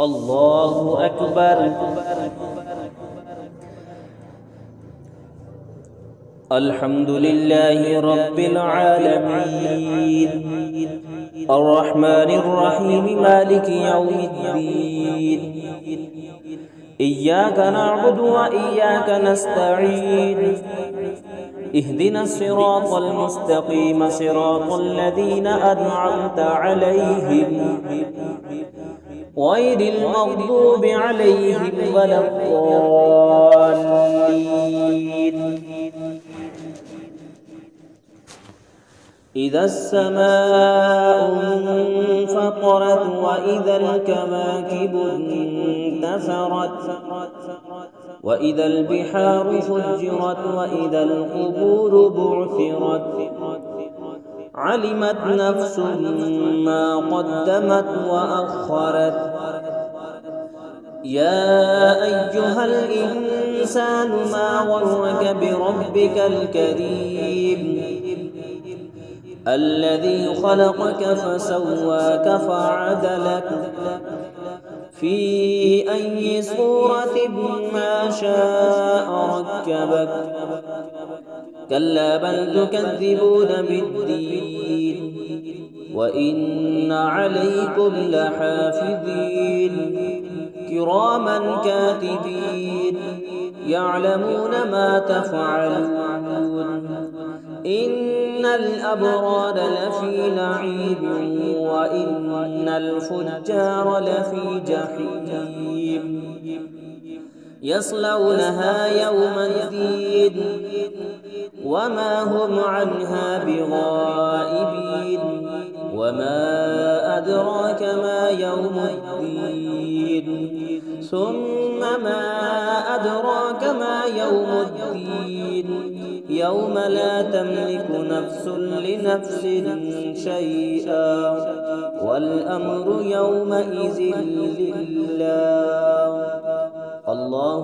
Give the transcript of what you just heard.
الله أكبر. الحمد لله رب العالمين، الرحمن الرحيم، مالك يوم الدين. إياك نعبد وإياك نستعين، اهدنا الصراط المستقيم، صراط الذين أنعمت عليهم غير المغضوب عليهم ولا الضالين. إذا السماء انفطرت وإذا الكواكب انتثرت وإذا البحار فجرت وإذا القبور بعثرت علمت نفس ما قدمت وأخرت. يا أيها الإنسان ما غرك بربك الكريم الذي خلقك فسواك فعدلك في أي صورة ما شاء ركبك. كلا بل تكذبون بالدين وإن عليكم لحافظين كراما كاتبين يعلمون ما تفعلون. إن الأبرار لفي نعيم وإن الفجار لفي جحيم يصلونها يوم الدين وما هم عنها بغائبين. وما أدراك ما يوم الدين ثم ما أدراك ما يوم الدين يوم لا تملك نفس لنفس شيئا والأمر يومئذ لله. الله